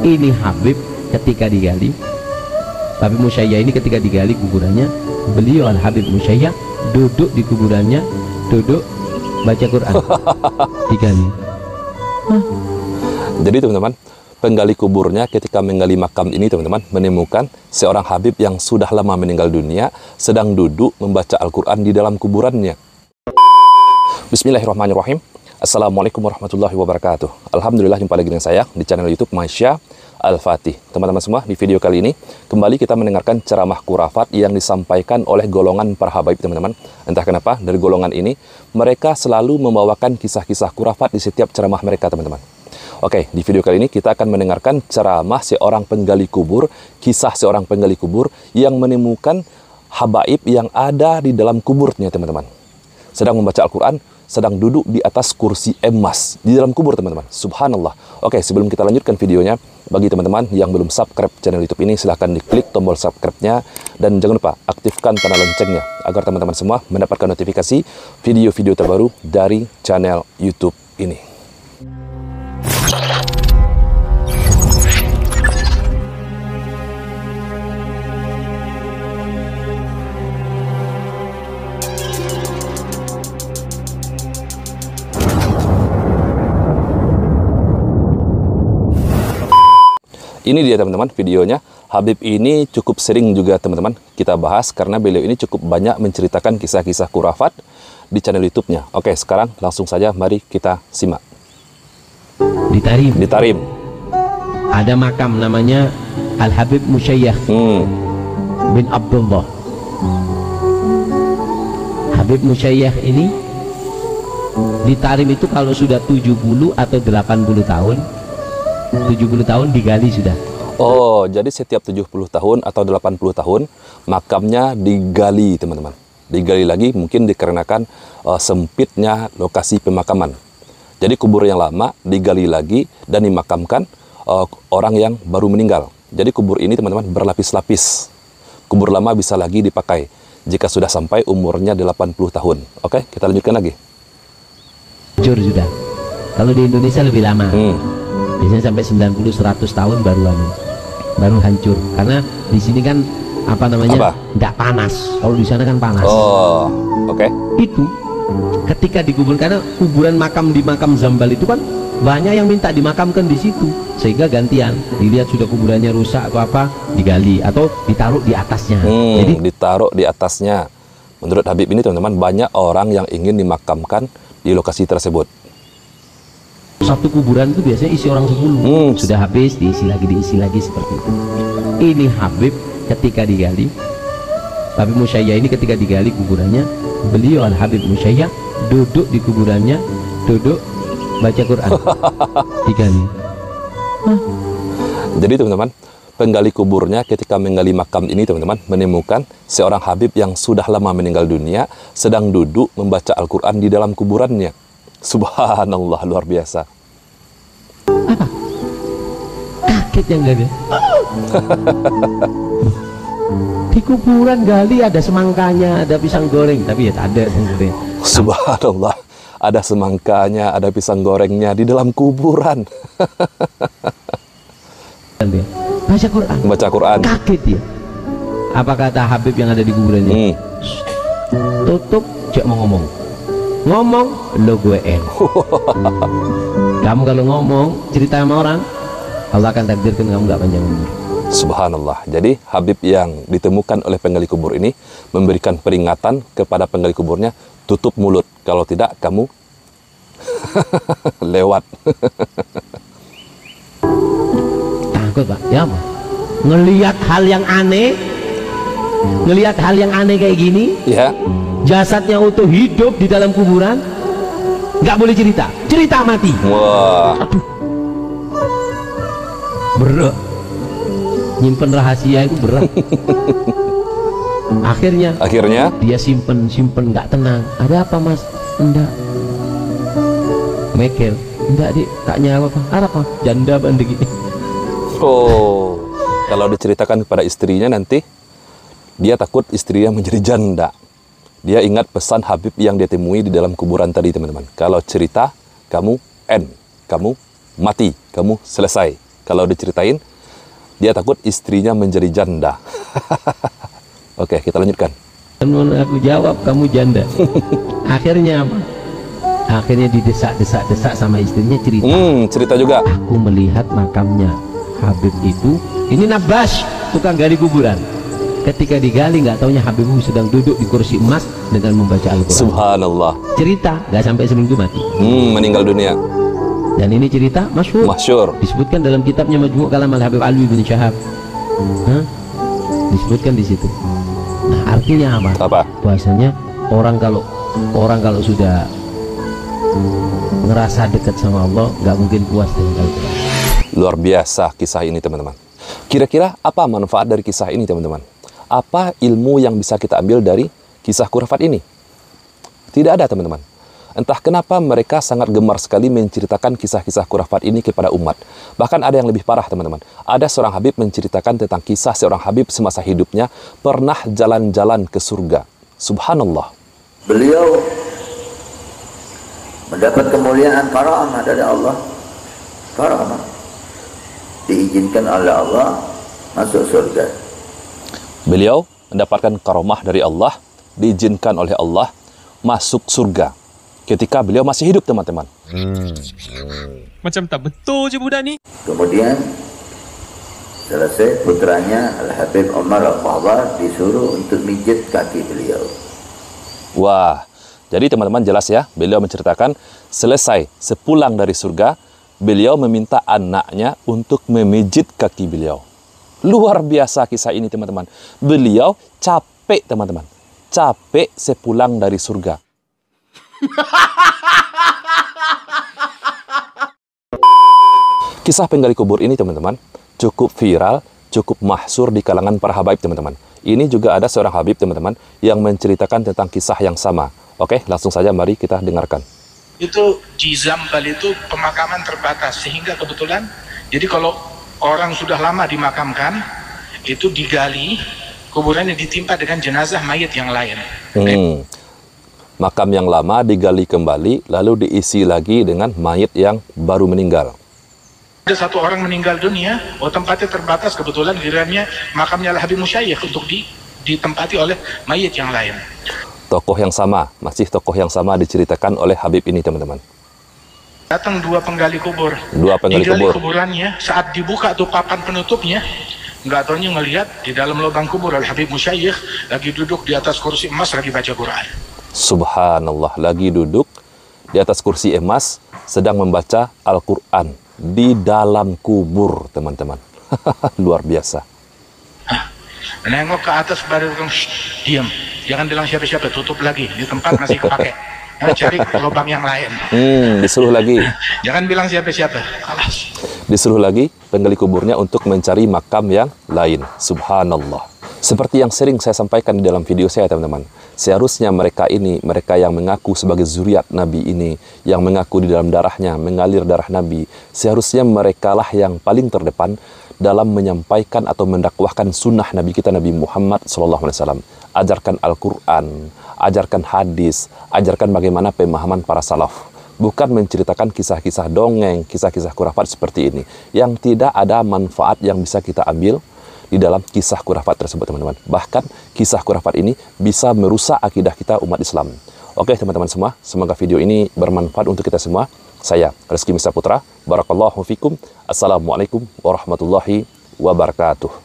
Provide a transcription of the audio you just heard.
Ini Habib ketika digali, Habib Musyayyah ini ketika digali kuburannya, beliau Al Habib Musyayyah duduk di kuburannya, duduk baca Quran digali. Jadi teman-teman, penggali kuburnya ketika menggali makam ini teman-teman menemukan seorang Habib yang sudah lama meninggal dunia sedang duduk membaca Al-Quran di dalam kuburannya. Bismillahirrahmanirrahim. Assalamualaikum warahmatullahi wabarakatuh. Alhamdulillah, jumpa lagi dengan saya di channel YouTube Masya Al-Fatih. Teman-teman semua, di video kali ini kembali kita mendengarkan ceramah khurafat yang disampaikan oleh golongan para habaib teman-teman. Entah kenapa dari golongan ini mereka selalu membawakan kisah-kisah khurafat di setiap ceramah mereka teman-teman. Oke, di video kali ini kita akan mendengarkan ceramah seorang penggali kubur, kisah seorang penggali kubur yang menemukan habaib yang ada di dalam kuburnya teman-teman. Sedang membaca Al-Quran, sedang duduk di atas kursi emas di dalam kubur teman-teman. Subhanallah. Oke, sebelum kita lanjutkan videonya, bagi teman-teman yang belum subscribe channel YouTube ini, silahkan diklik tombol subscribe-nya dan jangan lupa aktifkan tanda loncengnya agar teman-teman semua mendapatkan notifikasi video-video terbaru dari channel YouTube ini. Ini dia teman-teman videonya. Habib ini cukup sering juga teman-teman kita bahas karena beliau ini cukup banyak menceritakan kisah-kisah khurafat di channel YouTube-nya. Oke, sekarang langsung saja mari kita simak. Di Tarim. Di Tarim. Ada makam namanya Al Habib Musyayyah bin Abdullah. Habib Musyayyah ini di Tarim itu kalau sudah 70 atau 80 tahun, 70 tahun digali sudah. Oh, jadi setiap 70 tahun atau 80 tahun makamnya digali teman-teman. Digali lagi mungkin dikarenakan sempitnya lokasi pemakaman. Jadi kubur yang lama digali lagi dan dimakamkan orang yang baru meninggal. Jadi kubur ini teman-teman berlapis-lapis. Kubur lama bisa lagi dipakai jika sudah sampai umurnya 80 tahun. Oke, kita lanjutkan lagi. Hancur sudah. Kalau di Indonesia lebih lama. Biasanya sampai 90-100 tahun baru hancur, karena di sini kan apa namanya nggak panas. Kalau di sana kan panas. Oh, oke. Itu ketika dikubur, karena kuburan makam di makam Zambal itu kan banyak yang minta dimakamkan di situ, sehingga gantian dilihat sudah kuburannya rusak atau apa digali atau ditaruh di atasnya. Jadi ditaruh di atasnya. Menurut Habib ini teman-teman, banyak orang yang ingin dimakamkan di lokasi tersebut. Satu kuburan itu biasanya isi orang 10. Sudah habis diisi lagi seperti itu. Ini Habib ketika digali, Habib Musyayyah ini ketika digali kuburannya, beliau Al Habib Musyayyah duduk di kuburannya, duduk baca Quran digali. Jadi teman-teman, penggali kuburnya ketika menggali makam ini teman-teman menemukan seorang Habib yang sudah lama meninggal dunia sedang duduk membaca Al-Quran di dalam kuburannya. Subhanallah, luar biasa. Apa? Kaget yang gali. Di kuburan gali ada semangkanya, ada pisang goreng, tapi ya tak ada pisang goreng. Subhanallah, ada semangkanya, ada pisang gorengnya di dalam kuburan. Baca Quran. Baca Quran. Kaget dia. Apa kata Habib yang ada di kuburannya? Tutup, cek mau ngomong lo gue kamu kalau ngomong cerita sama orang, Allah akan takdirkan kamu gak panjang umur. Subhanallah. Jadi Habib yang ditemukan oleh penggali kubur ini memberikan peringatan kepada penggali kuburnya, tutup mulut, kalau tidak kamu lewat. Takut pak, ya apa? Ngelihat hal yang aneh kayak gini, ya. Jasadnya utuh hidup di dalam kuburan, nggak boleh cerita mati. Wah. Aduh. Berat. Nyimpen rahasia itu berat. Akhirnya dia simpen nggak tenang. Ada apa mas? Enggak. Mikir, enggak dik, tak nyawa apa? Janda banding ini. Oh, kalau diceritakan kepada istrinya nanti dia takut istrinya menjadi janda. Dia ingat pesan Habib yang dia temui di dalam kuburan tadi teman-teman. Kalau cerita, kamu end, kamu mati, kamu selesai. Kalau diceritain, dia takut istrinya menjadi janda. Oke, kita lanjutkan. Aku jawab, kamu janda. Akhirnya apa? Akhirnya didesak-desak sama istrinya, cerita. Cerita juga. Aku melihat makamnya Habib itu, ini Nabas, tukang gali kuburan. Ketika digali, nggak taunya Habib sedang duduk di kursi emas dengan membaca Al-Quran. Subhanallah. Cerita, nggak sampai seminggu mati. Meninggal dunia. Dan ini cerita masyhur. Masyhur. Disebutkan dalam kitabnya Majmu' Kalam Al-Habib Alwi bin Syahab. Disebutkan di situ. Nah, artinya apa? Apa? Bahasanya orang kalau sudah ngerasa dekat sama Allah, nggak mungkin puas dengan Al-Quran. Luar biasa kisah ini, teman-teman. Kira-kira apa manfaat dari kisah ini, teman-teman? Apa ilmu yang bisa kita ambil dari kisah khurafat ini? Tidak ada, teman-teman. Entah kenapa mereka sangat gemar sekali menceritakan kisah-kisah khurafat ini kepada umat. Bahkan ada yang lebih parah, teman-teman. Ada seorang Habib menceritakan tentang kisah seorang Habib semasa hidupnya pernah jalan-jalan ke surga. Subhanallah. Beliau mendapat kemuliaan karamah dari Allah. Karamah. Diizinkan oleh Allah masuk surga. Beliau mendapatkan karamah dari Allah, diizinkan oleh Allah masuk surga. Ketika beliau masih hidup, teman-teman. Macam tak betul je budak ni. Kemudian selesai, putranya Al-Habib Umar Al-Fahbar disuruh untuk mijit kaki beliau. Wah, jadi teman-teman jelas ya, beliau menceritakan selesai sepulang dari surga, beliau meminta anaknya untuk memijit kaki beliau. Luar biasa kisah ini, teman-teman. Beliau capek, teman-teman. Capek sepulang dari surga. Kisah penggali kubur ini, teman-teman, cukup viral, cukup masyhur di kalangan para habaib, teman-teman. Ini juga ada seorang habib, teman-teman, yang menceritakan tentang kisah yang sama. Oke, langsung saja mari kita dengarkan. Itu di Zambal itu pemakaman terbatas, sehingga kebetulan jadi kalau orang sudah lama dimakamkan, itu digali, kuburannya ditimpa dengan jenazah mayat yang lain. Makam yang lama digali kembali, lalu diisi lagi dengan mayat yang baru meninggal. Ada satu orang meninggal dunia, tempatnya terbatas, kebetulan gilirannya makamnya Al-Habib Musyayikh untuk ditempati oleh mayat yang lain. Tokoh yang sama, masih tokoh yang sama diceritakan oleh Habib ini, teman-teman. Datang dua penggali kubur. Dua penggali digali kubur. kuburannya, saat dibuka tuh papan penutupnya, nggak taunya ngelihat di dalam lubang kubur Al-Habib Musyayikh lagi duduk di atas kursi emas lagi baca Quran. Subhanallah, lagi duduk di atas kursi emas sedang membaca Al-Quran di dalam kubur, teman-teman. Luar biasa. Nengok ke atas baru diam, jangan bilang siapa-siapa, tutup lagi di tempat masih kepake. Cari lubang yang lain. Disuruh lagi. Jangan bilang siapa-siapa. Alas. Disuruh lagi penggali kuburnya untuk mencari makam yang lain. Subhanallah. Seperti yang sering saya sampaikan di dalam video saya, teman-teman. Seharusnya mereka ini, mereka yang mengaku sebagai zuriat Nabi ini, yang mengaku di dalam darahnya, mengalir darah Nabi, seharusnya merekalah yang paling terdepan dalam menyampaikan atau mendakwahkan sunnah Nabi kita, Nabi Muhammad SAW. Ajarkan Al-Quran, ajarkan hadis, ajarkan bagaimana pemahaman para salaf. Bukan menceritakan kisah-kisah dongeng, kisah-kisah khurafat seperti ini, yang tidak ada manfaat yang bisa kita ambil di dalam kisah khurafat tersebut, teman-teman. Bahkan kisah khurafat ini bisa merusak akidah kita umat Islam. Oke, teman-teman semua, semoga video ini bermanfaat untuk kita semua. Saya Rizky Misa Putra, barakallahu fikum. Assalamualaikum warahmatullahi wabarakatuh.